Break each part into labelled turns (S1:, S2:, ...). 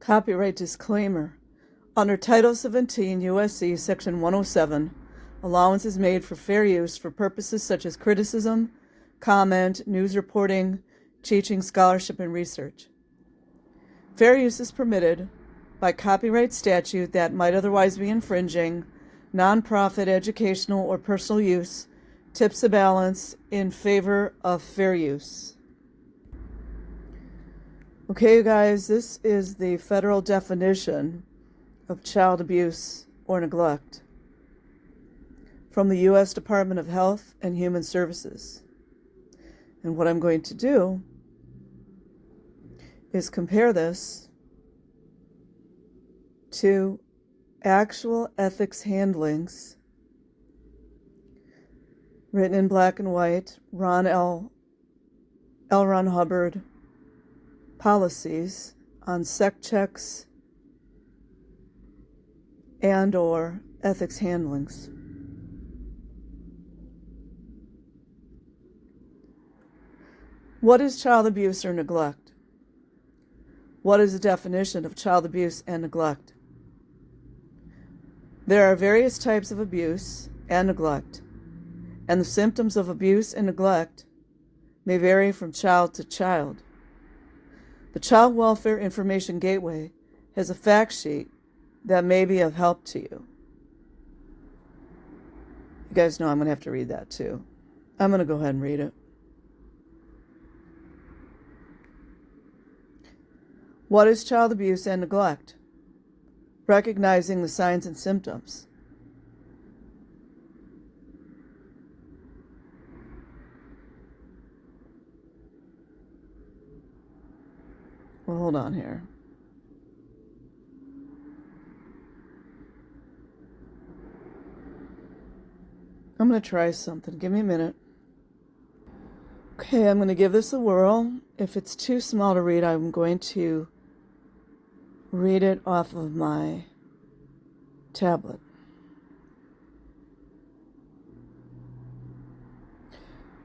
S1: Copyright disclaimer. Under Title 17 U.S.C. Section 107, allowance is made for fair use for purposes such as criticism, comment, news reporting, teaching, scholarship, and research. Fair use is permitted by copyright statute that might otherwise be infringing. Nonprofit, educational, or personal use tips the balance in favor of fair use. Okay, you guys, this is the federal definition of child abuse or neglect from the U.S. Department of Health and Human Services. And what I'm going to do is compare this to actual ethics handlings written in black and white, L. Ron Hubbard policies on sec checks and or ethics handlings. What is child abuse or neglect? What is the definition of child abuse and neglect? There are various types of abuse and neglect, and the symptoms of abuse and neglect may vary from child to child. The Child Welfare Information Gateway has a fact sheet that may be of help to you. You guys know I'm going to have to read that too. I'm going to go ahead and read it. What is child abuse and neglect? Recognizing the signs and symptoms. Well, hold on here. I'm going to try something. Give me a minute. Okay, I'm going to give this a whirl. If it's too small to read, I'm going to read it off of my tablet.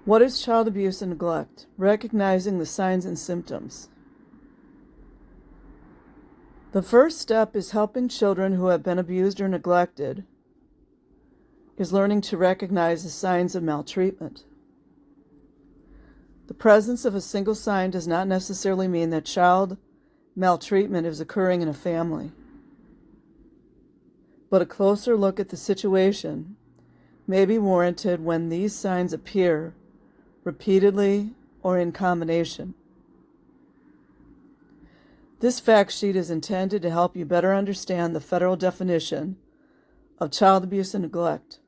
S1: What is child abuse and neglect? Recognizing the signs and symptoms. The first step is helping children who have been abused or neglected is learning to recognize the signs of maltreatment. The presence of a single sign does not necessarily mean that child maltreatment is occurring in a family, but a closer look at the situation may be warranted when these signs appear repeatedly or in combination. This fact sheet is intended to help you better understand the federal definition of child abuse and neglect,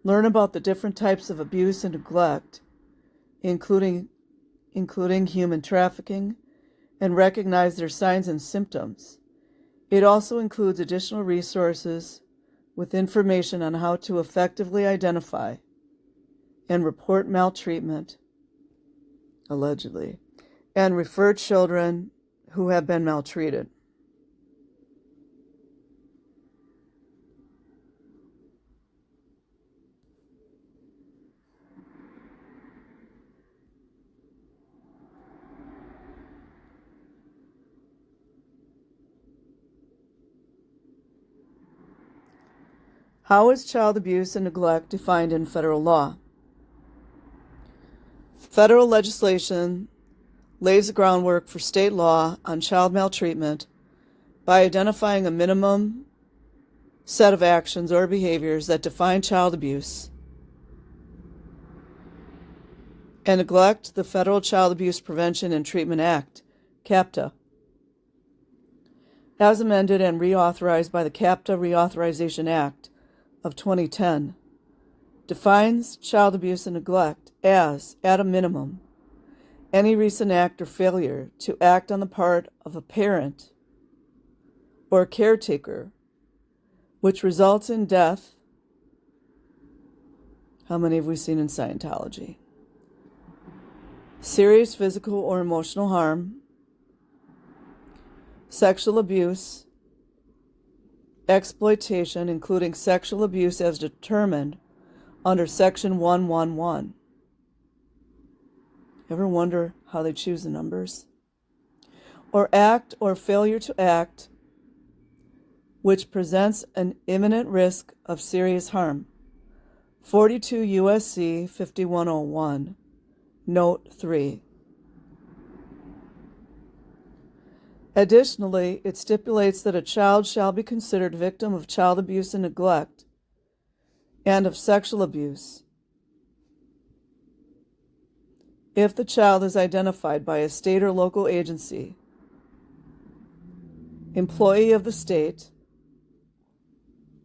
S1: learn about the different types of abuse and neglect, including human trafficking, and recognize their signs and symptoms. It also includes additional resources with information on how to effectively identify and report maltreatment, allegedly, and refer children who have been maltreated. How is child abuse and neglect defined in federal law? Federal legislation lays the groundwork for state law on child maltreatment by identifying a minimum set of actions or behaviors that define child abuse and neglect. The Federal Child Abuse Prevention and Treatment Act, CAPTA, as amended and reauthorized by the CAPTA Reauthorization Act of 2010, defines child abuse and neglect as, at a minimum, any recent act or failure to act on the part of a parent or caretaker which results in death. How many have we seen in Scientology? Serious physical or emotional harm, sexual abuse, exploitation, including sexual abuse as determined under Section 111. Ever wonder how they choose the numbers? or act or failure to act which presents an imminent risk of serious harm. 42 U.S.C. 5101, Note 3. Additionally, it stipulates that a child shall be considered victim of child abuse and neglect and of sexual abuse if the child is identified by a state or local agency, employee of the state,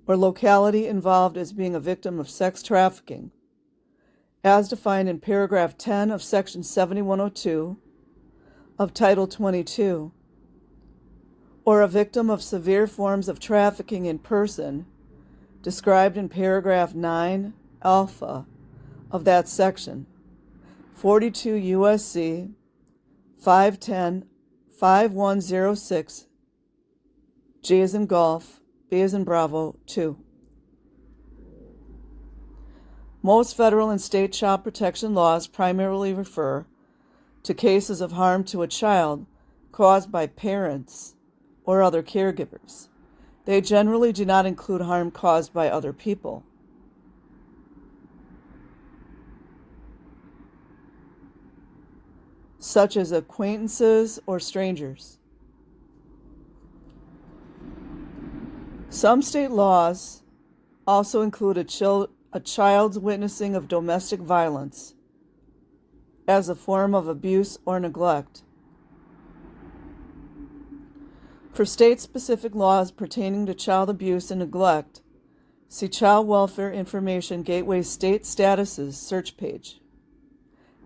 S1: or locality involved as being a victim of sex trafficking, as defined in paragraph 10 of Section 7102 of Title 22, or a victim of severe forms of trafficking in person, described in paragraph 9 alpha of that section, 42 U.S.C. 5106, G as in golf, B as in Bravo, 2. Most federal and state child protection laws primarily refer to cases of harm to a child caused by parents or other caregivers. They generally do not include harm caused by other people. Such as acquaintances or strangers. Some state laws also include a child's witnessing of domestic violence as a form of abuse or neglect. For state-specific laws pertaining to child abuse and neglect, see Child Welfare Information Gateway State Statuses search page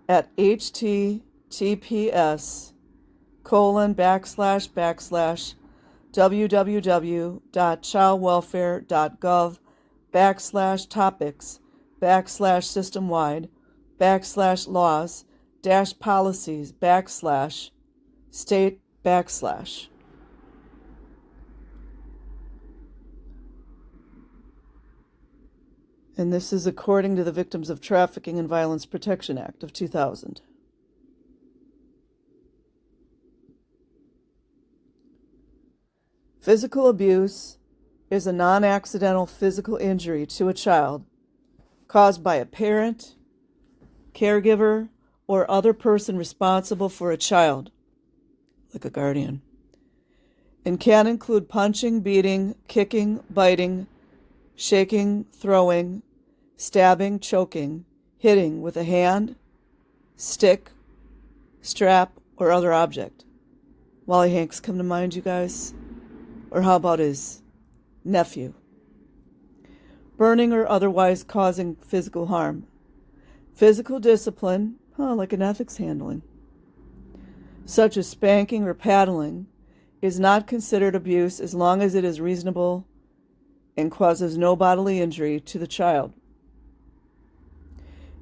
S1: at https://www.childwelfare.gov/topics/policies/state/. And this is according to the Victims of Trafficking and Violence Protection Act of 2000. Physical abuse is a non-accidental physical injury to a child caused by a parent, caregiver, or other person responsible for a child, like a guardian, and can include punching, beating, kicking, biting, shaking, throwing, stabbing, choking, hitting with a hand, stick, strap, or other object. Wally Hanks come to mind, you guys? Or how about his nephew? Burning or otherwise causing physical harm. Physical discipline, like an ethics handling, such as spanking or paddling, is not considered abuse as long as it is reasonable and causes no bodily injury to the child.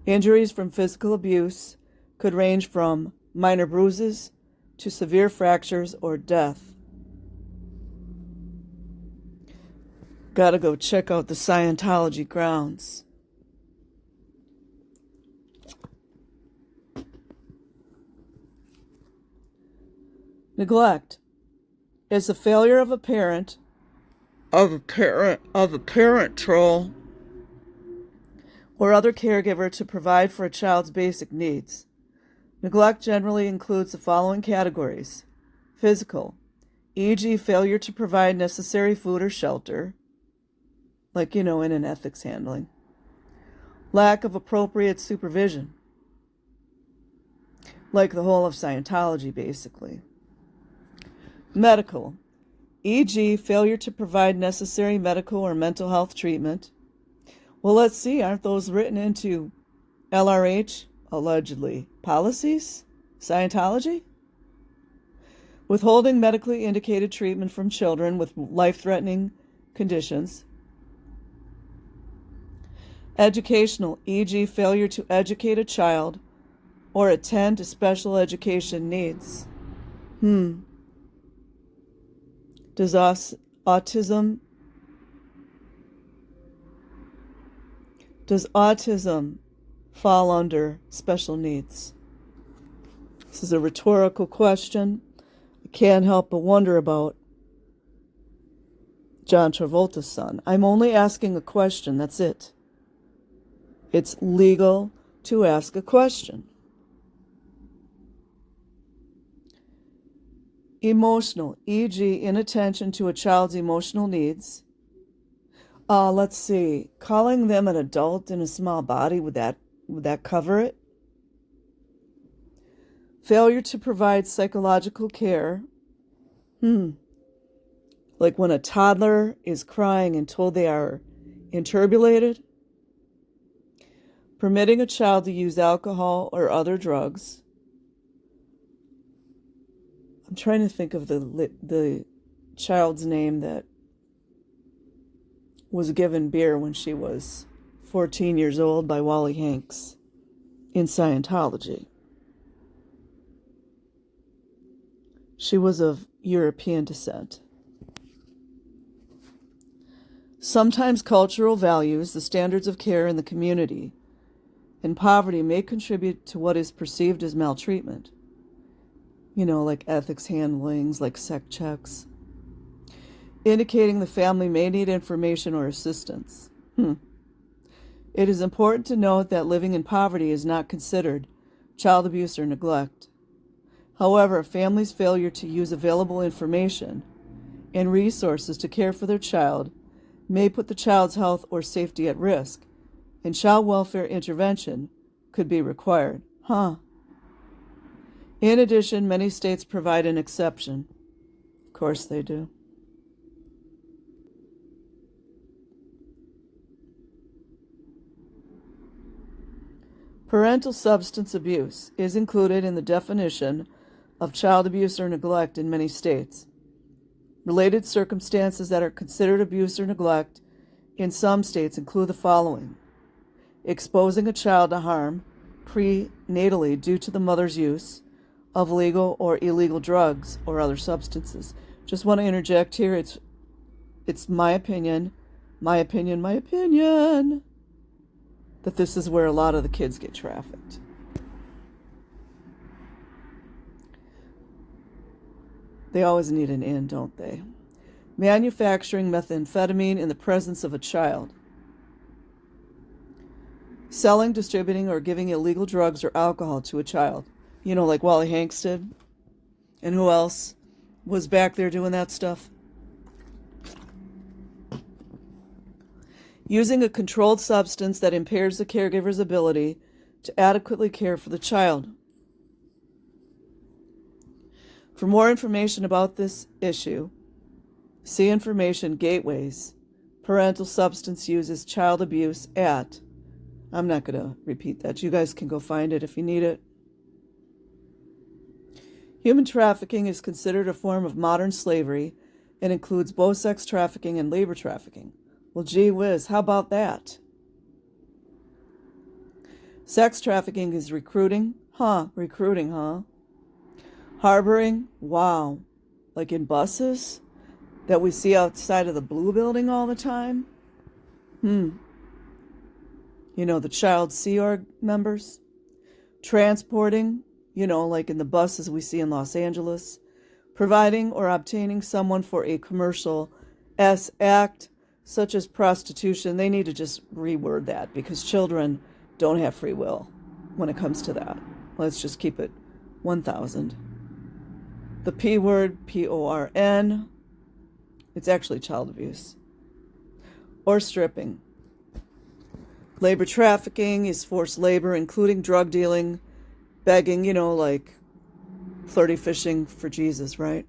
S1: Injuries from physical abuse could range from minor bruises to severe fractures or death. Gotta go check out the Scientology grounds. Neglect is the failure of a parent troll or other caregiver to provide for a child's basic needs. Neglect generally includes the following categories: physical, e.g. failure to provide necessary food or shelter, like, in an ethics handling. Lack of appropriate supervision, like the whole of Scientology, basically. Medical, e.g. failure to provide necessary medical or mental health treatment. Well, let's see, aren't those written into LRH, allegedly, policies? Scientology? Withholding medically indicated treatment from children with life-threatening conditions. Educational, e.g. failure to educate a child or attend to special education needs. Does autism fall under special needs? This is a rhetorical question. I can't help but wonder about John Travolta's son. I'm only asking a question, that's it. It's legal to ask a question. Emotional, e.g., inattention to a child's emotional needs. Let's see. Calling them an adult in a small body, would that cover it? Failure to provide psychological care. Like when a toddler is crying and told they are interbulated. Permitting a child to use alcohol or other drugs. I'm trying to think of the child's name that was given beer when she was 14 years old by Wally Hanks in Scientology. She was of European descent. Sometimes cultural values, the standards of care in the community, and poverty may contribute to what is perceived as maltreatment. Like ethics handlings, like sec checks, indicating the family may need information or assistance. It is important to note that living in poverty is not considered child abuse or neglect. However, a family's failure to use available information and resources to care for their child may put the child's health or safety at risk, and child welfare intervention could be required. In addition, many states provide an exception. Of course they do. Parental substance abuse is included in the definition of child abuse or neglect in many states. Related circumstances that are considered abuse or neglect in some states include the following: exposing a child to harm prenatally due to the mother's use of legal or illegal drugs or other substances. Just want to interject here. It's my opinion, that this is where a lot of the kids get trafficked. They always need an in, don't they? Manufacturing methamphetamine in the presence of a child. Selling, distributing, or giving illegal drugs or alcohol to a child. Like Wally Hanks did. And who else was back there doing that stuff? Using a controlled substance that impairs the caregiver's ability to adequately care for the child. For more information about this issue, see Information Gateways, Parental Substance Uses Child Abuse at, I'm not going to repeat that. You guys can go find it if you need it. Human trafficking is considered a form of modern slavery and includes both sex trafficking and labor trafficking. Well, gee whiz, how about that? Sex trafficking is recruiting? Recruiting, huh? Harboring? Wow. Like in buses that we see outside of the Blue Building all the time? The Child Sea Org members? Transporting? Like in the buses we see in Los Angeles. Providing or obtaining someone for a commercial S act, such as prostitution. They need to just reword that because children don't have free will when it comes to that. Let's just keep it 1,000. The P word, PORN, it's actually child abuse. Or stripping. Labor trafficking is forced labor, including drug dealing, begging, like flirty fishing for Jesus, right?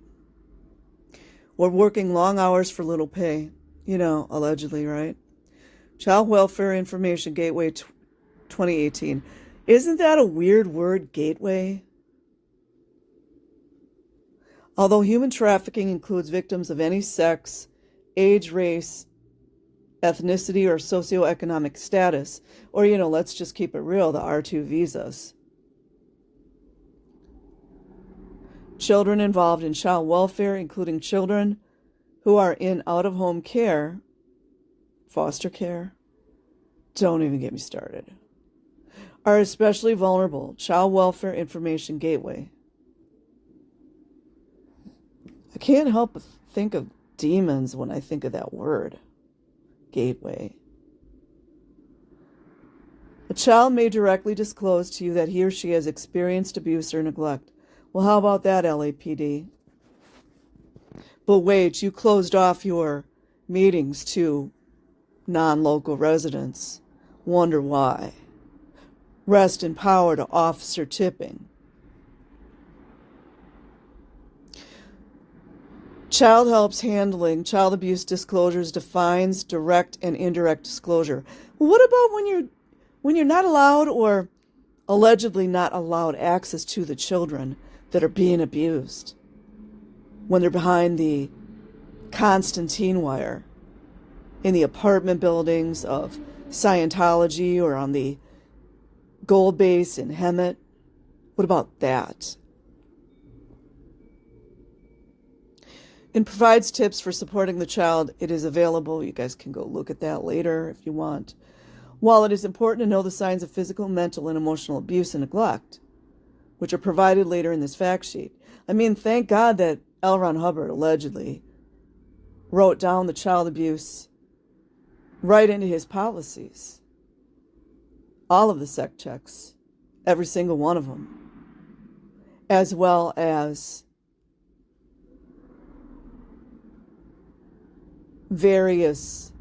S1: Or working long hours for little pay, allegedly, right? Child Welfare Information Gateway 2018. Isn't that a weird word, gateway? Although human trafficking includes victims of any sex, age, race, ethnicity, or socioeconomic status, or, let's just keep it real, the R2 visas. Children involved in child welfare, including children who are in out-of-home care, foster care, don't even get me started, are especially vulnerable. Child Welfare Information Gateway. I can't help but think of demons when I think of that word, gateway. A child may directly disclose to you that he or she has experienced abuse or neglect. Well, how about that, LAPD? But wait, you closed off your meetings to non-local residents. Wonder why. Rest in power to officer tipping. Child helps handling child abuse disclosures defines direct and indirect disclosure. Well, what about when you're not allowed or allegedly not allowed access to the children that are being abused? When they're behind the Constantine wire in the apartment buildings of Scientology or on the Gold Base in Hemet? What about that? It provides tips for supporting the child. It is available. You guys can go look at that later if you want. While it is important to know the signs of physical, mental, and emotional abuse and neglect, which are provided later in this fact sheet. I mean, thank God that L. Ron Hubbard allegedly wrote down the child abuse right into his policies. All of the sec checks, every single one of them, as well as various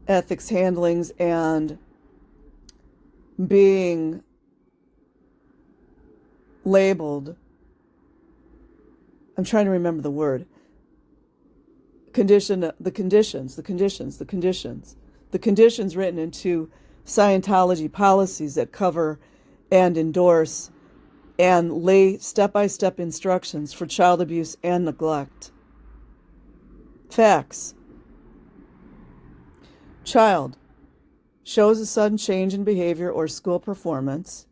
S1: ethics handlings and being labeled, I'm trying to remember the word, the conditions written into Scientology policies that cover and endorse and lay step-by-step instructions for child abuse and neglect. Facts. Child shows a sudden change in behavior or school performance,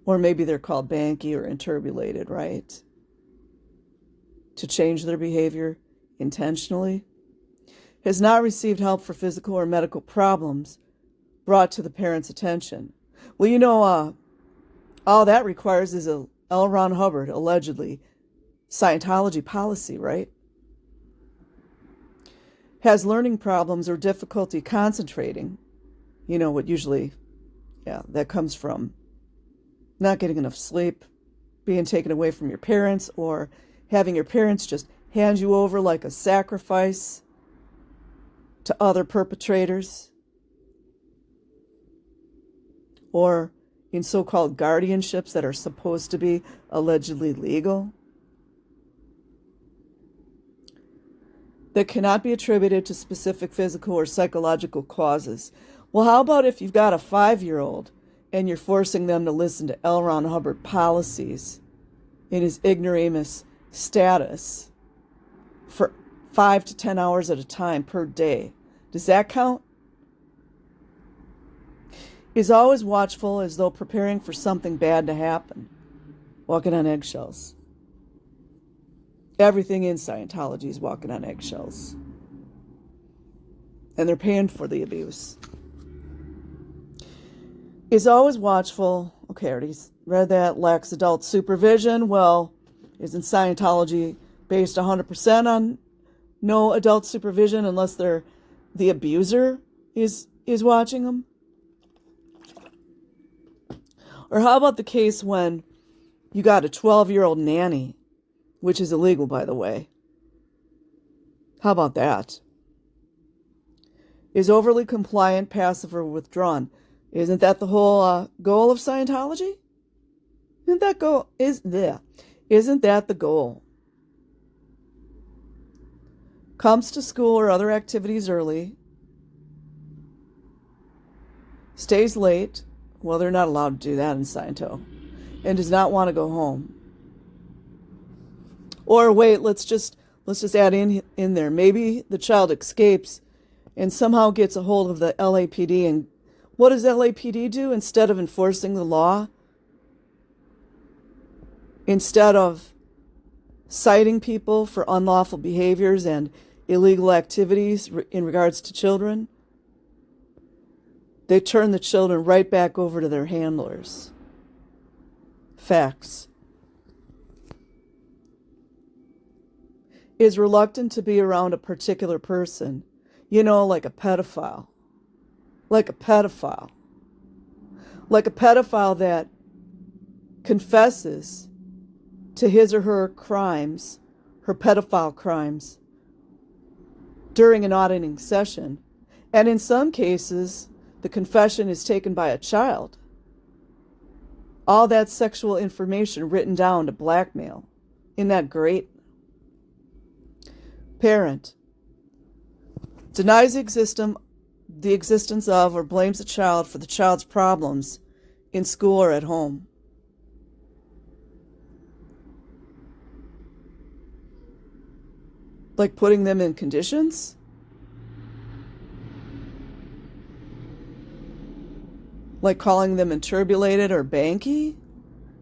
S1: or maybe they're called banky or interbulated, right? To change their behavior intentionally, has not received help for physical or medical problems brought to the parent's attention. Well, all that requires is a L. Ron Hubbard, allegedly, Scientology policy, right? Has learning problems or difficulty concentrating. You know what usually, that comes from not getting enough sleep, being taken away from your parents, or having your parents just hand you over like a sacrifice to other perpetrators, or in so-called guardianships that are supposed to be allegedly legal, that cannot be attributed to specific physical or psychological causes. Well, how about if you've got a 5-year-old and you're forcing them to listen to L. Ron Hubbard policies in his ignoramus status for 5 to 10 hours at a time per day? Does that count? Is always watchful as though preparing for something bad to happen. Walking on eggshells. Everything in Scientology is walking on eggshells. And they're paying for the abuse. Is always watchful. Okay, I already read that. Lacks adult supervision. Well, isn't Scientology based 100% on no adult supervision unless the abuser is watching them? Or how about the case when you got a 12-year-old nanny, which is illegal, by the way? How about that? Is overly compliant, passive, or withdrawn. Isn't that the whole goal of Scientology? Isn't that the goal? Comes to school or other activities early. Stays late. Well, they're not allowed to do that in Scientology. And does not want to go home. Or wait, let's just add in there. Maybe the child escapes and somehow gets a hold of the LAPD. And what does LAPD do? Instead of enforcing the law, instead of citing people for unlawful behaviors and illegal activities in regards to children, they turn the children right back over to their handlers. Facts. is reluctant to be around a particular person, you know, like a pedophile. Like a pedophile. Like a pedophile that confesses to his or her crimes, her pedophile crimes, during an auditing session. And in some cases, the confession is taken by a child. All that sexual information written down to blackmail. Isn't that great? Parent denies the existence of or blames the child for the child's problems in school or at home. Like putting them in conditions? Like calling them inturbulated or banky?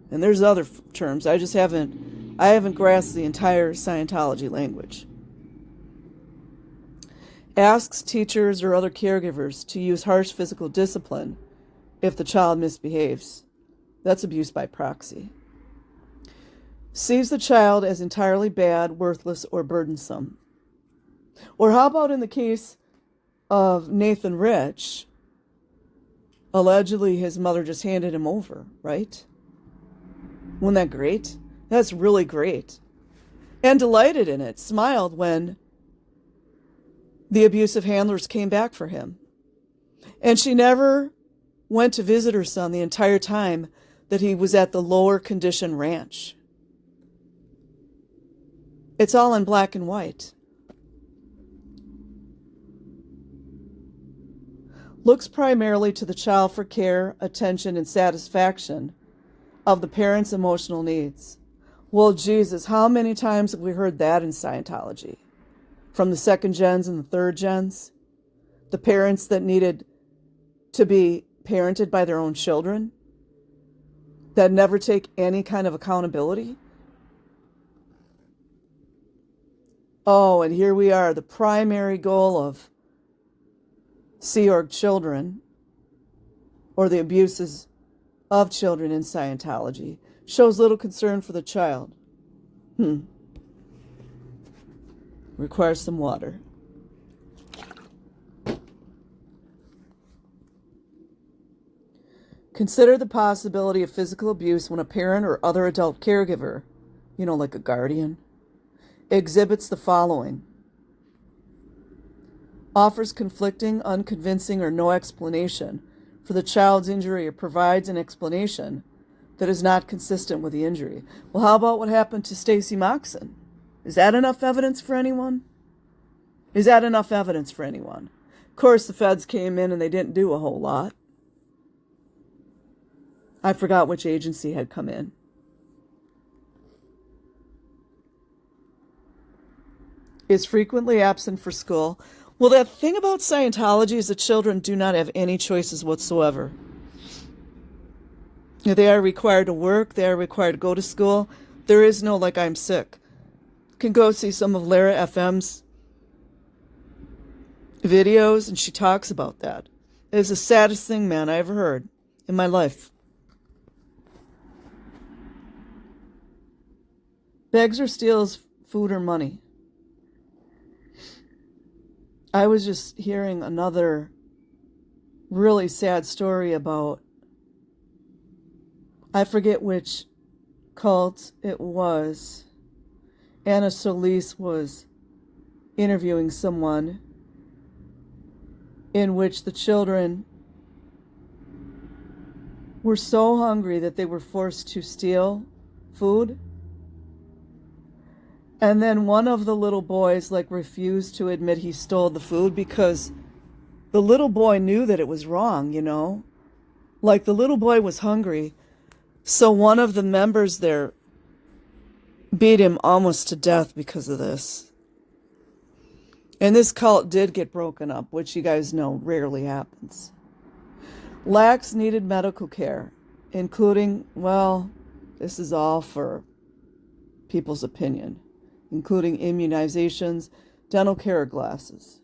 S1: And there's other terms. I haven't grasped the entire Scientology language. Asks teachers or other caregivers to use harsh physical discipline if the child misbehaves. That's abuse by proxy. Sees the child as entirely bad, worthless, or burdensome. Or how about in the case of Nathan Rich? Allegedly, his mother just handed him over, right? Wasn't that great? That's really great. And delighted in it, smiled when the abusive handlers came back for him. And she never went to visit her son the entire time that he was at the lower condition ranch. It's all in black and white. Looks primarily to the child for care, attention, and satisfaction of the parent's emotional needs. Well, Jesus, how many times have we heard that in Scientology? From the second gens and the third gens? The parents that needed to be parented by their own children? That never take any kind of accountability? Oh, and here we are, the primary goal of Sea Org children, or the abuses of children in Scientology, shows little concern for the child. Requires some water. Consider the possibility of physical abuse when a parent or other adult caregiver, you know, like a guardian, exhibits the following. Offers conflicting, unconvincing, or no explanation for the child's injury, or provides an explanation that is not consistent with the injury. Well, how about what happened to Stacy Moxon? Is that enough evidence for anyone? Is that enough evidence for anyone? Of course, the feds came in and they didn't do a whole lot. I forgot which agency had come in. Is frequently absent for school. Well, the thing about Scientology is that children do not have any choices whatsoever. They are required to work. They are required to go to school. There is no, like, I'm sick. You can go see some of Lara FM's videos, and she talks about that. It is the saddest thing, man, I ever heard in my life. Begs or steals food or money. I was just hearing another really sad story about, I forget which cult it was. Anna Solis was interviewing someone in which the children were so hungry that they were forced to steal food. And then one of the little boys refused to admit he stole the food because the little boy knew that it was wrong, you know. Like, the little boy was hungry. So one of the members there beat him almost to death because of this. And this cult did get broken up, which you guys know rarely happens. Lacks needed medical care, including, well, this is all for people's opinion, including immunizations, dental care, or glasses.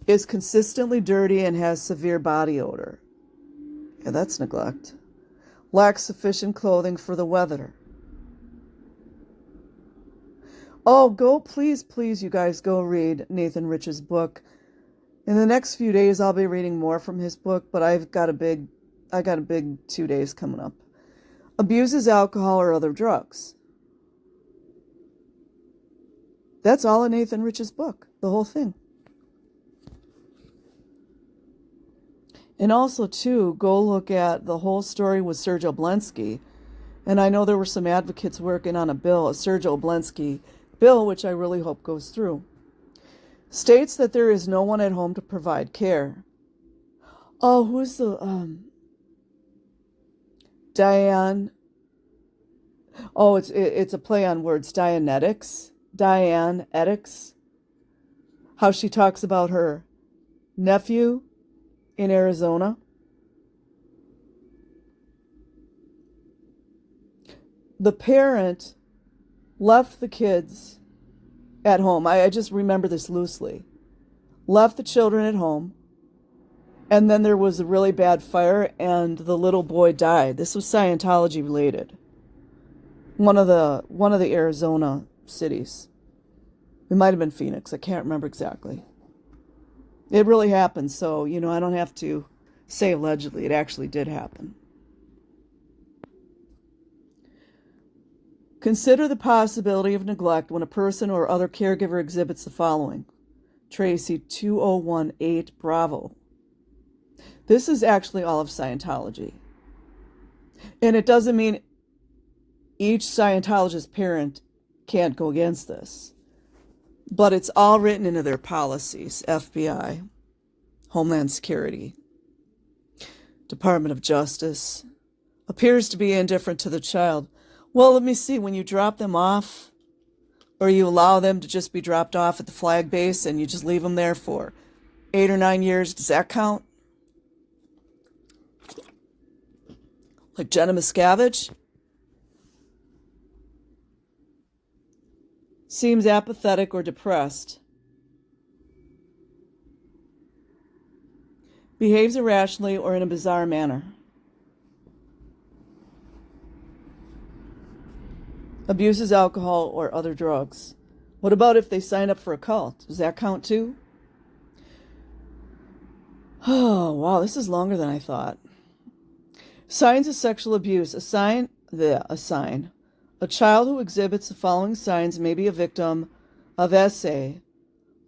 S1: Is consistently dirty and has severe body odor. Yeah, that's neglect. Lacks sufficient clothing for the weather. Oh, go, please, please, you guys, go read Nathan Rich's book. In the next few days, I'll be reading more from his book, but I got a big 2 days coming up. Abuses alcohol or other drugs. That's all in Nathan Rich's book, the whole thing. And also, too, go look at the whole story with Serge Oblensky. And I know there were some advocates working on a Serge Oblensky bill, which I really hope goes through. States that there is no one at home to provide care. Oh, who's the Diane? Oh, it's a play on words. Dianetics. How she talks about her nephew in Arizona. The parent left the kids at home. I just remember this loosely. Left the children at home. And then there was a really bad fire and the little boy died. This was Scientology related. One of the Arizona cities. It might have been Phoenix. I can't remember exactly. It really happened, so, I don't have to say allegedly. It actually did happen. Consider the possibility of neglect when a person or other caregiver exhibits the following. Tracy 2018 Bravo. This is actually all of Scientology. And it doesn't mean each Scientologist parent can't go against this. But it's all written into their policies. FBI, Homeland Security, Department of Justice. Appears to be indifferent to the child. Well, let me see. When you drop them off, or you allow them to just be dropped off at the flag base and you just leave them there for 8 or 9 years, does that count? Like Jenna Miscavige? Seems apathetic or depressed. Behaves irrationally or in a bizarre manner. Abuses alcohol or other drugs. What about if they sign up for a cult? Does that count too? Oh, wow, this is longer than I thought. Signs of sexual abuse. A sign. A child who exhibits the following signs may be a victim of SA,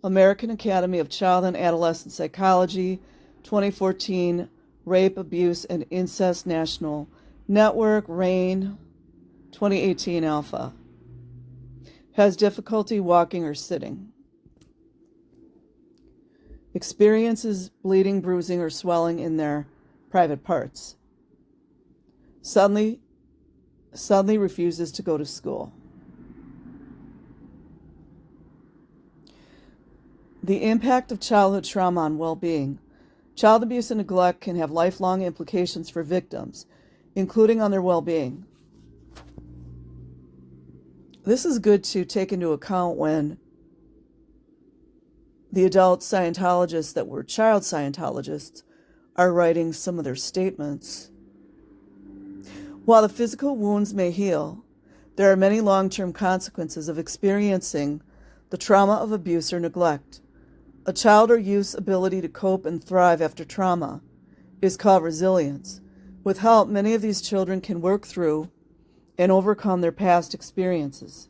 S1: American Academy of Child and Adolescent Psychology, 2014, Rape, Abuse, and Incest National Network, RAIN, 2018 Alpha. Has difficulty walking or sitting. Experiences bleeding, bruising, or swelling in their private parts. Suddenly refuses to go to school. The impact of childhood trauma on well-being. Child abuse and neglect can have lifelong implications for victims, including on their well-being. This is good to take into account when the adult Scientologists that were child Scientologists are writing some of their statements. While the physical wounds may heal, there are many long-term consequences of experiencing the trauma of abuse or neglect. A child or youth's ability to cope and thrive after trauma is called resilience. With help, many of these children can work through and overcome their past experiences.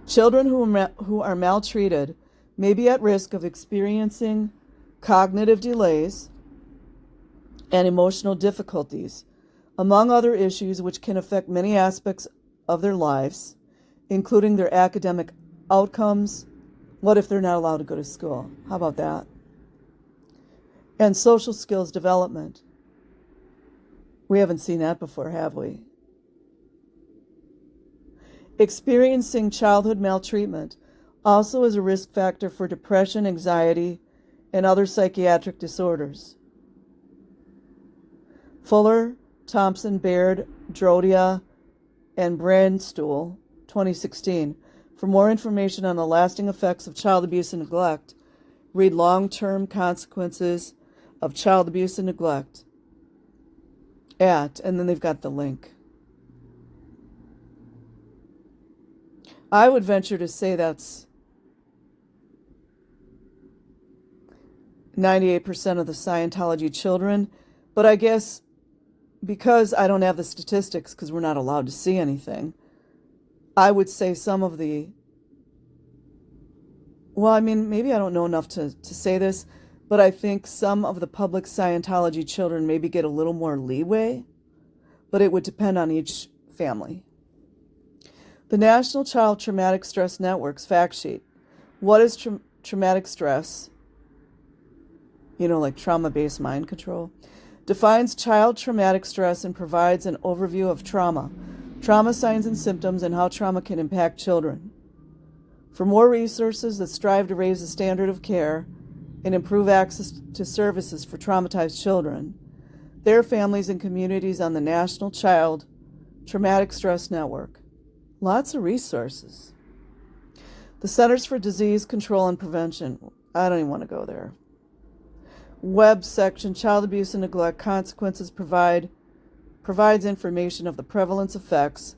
S1: Children who are maltreated may be at risk of experiencing cognitive delays and emotional difficulties, among other issues which can affect many aspects of their lives, including their academic outcomes. What if they're not allowed to go to school? How about that? And social skills development. We haven't seen that before, have we? Experiencing childhood maltreatment also is a risk factor for depression, anxiety, and other psychiatric disorders. Fuller, Thompson, Baird, Drodia, and Brandstuhl, 2016. For more information on the lasting effects of child abuse and neglect, read Long-Term Consequences of Child Abuse and Neglect and then they've got the link. I would venture to say that's 98% of the Scientology children, but I guess because I don't have the statistics, because we're not allowed to see anything, I would say some of the, well, I mean, maybe I don't know enough to say this, but I think some of the public Scientology children maybe get a little more leeway, but it would depend on each family. The National Child Traumatic Stress Network's fact sheet. What is traumatic stress? Like trauma-based mind control. Defines child traumatic stress and provides an overview of trauma, signs and symptoms, and how trauma can impact children. For more resources that strive to raise the standard of care and improve access to services for traumatized children, their families and communities on the National Child Traumatic Stress Network. Lots of resources. The Centers for Disease Control and Prevention. I don't even want to go there. Web section, Child Abuse and Neglect Consequences provides information of the prevalence, effects,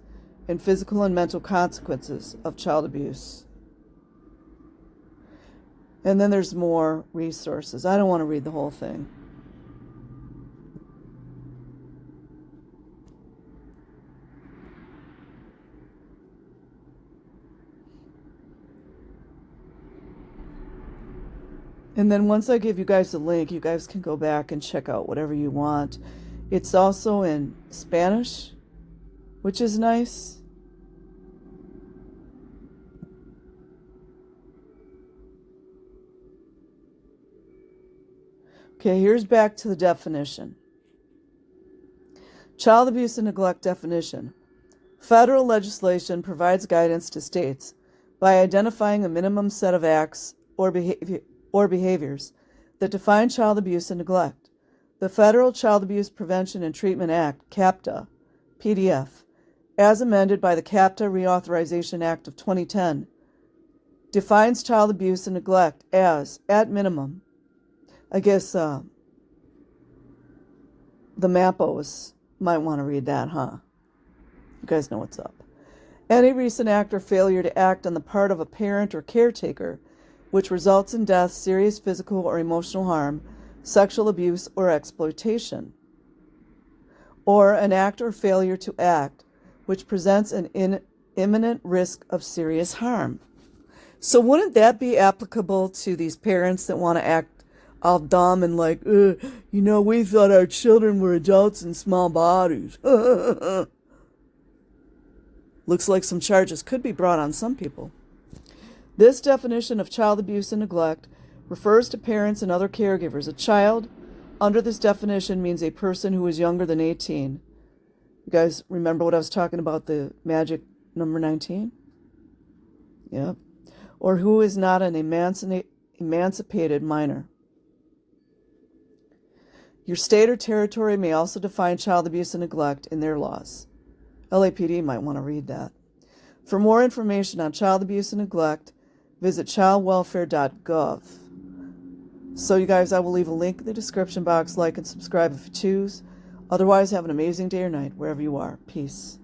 S1: and physical and mental consequences of child abuse. And then there's more resources. I don't want to read the whole thing. And then once I give you guys the link, you guys can go back and check out whatever you want. It's also in Spanish, which is nice. Okay, here's back to the definition. Child abuse and neglect definition. Federal legislation provides guidance to states by identifying a minimum set of acts or behaviors that define child abuse and neglect. The Federal Child Abuse Prevention and Treatment Act, CAPTA, PDF, as amended by the CAPTA Reauthorization Act of 2010, defines child abuse and neglect as, at minimum, I guess the Mappos might want to read that, huh? You guys know what's up. Any recent act or failure to act on the part of a parent or caretaker which results in death, serious physical or emotional harm, sexual abuse, or exploitation. Or an act or failure to act which presents an imminent risk of serious harm. So wouldn't that be applicable to these parents that want to act all dumb and like, we thought our children were adults in small bodies. Looks like some charges could be brought on some people. This definition of child abuse and neglect refers to parents and other caregivers. A child, under this definition, means a person who is younger than 18. You guys remember what I was talking about, the magic number 19? Yep. Or who is not an emancipated minor. Your state or territory may also define child abuse and neglect in their laws. LAPD might want to read that. For more information on child abuse and neglect, visit childwelfare.gov. So you guys, I will leave a link in the description box. Like and subscribe if you choose. Otherwise, have an amazing day or night wherever you are. Peace.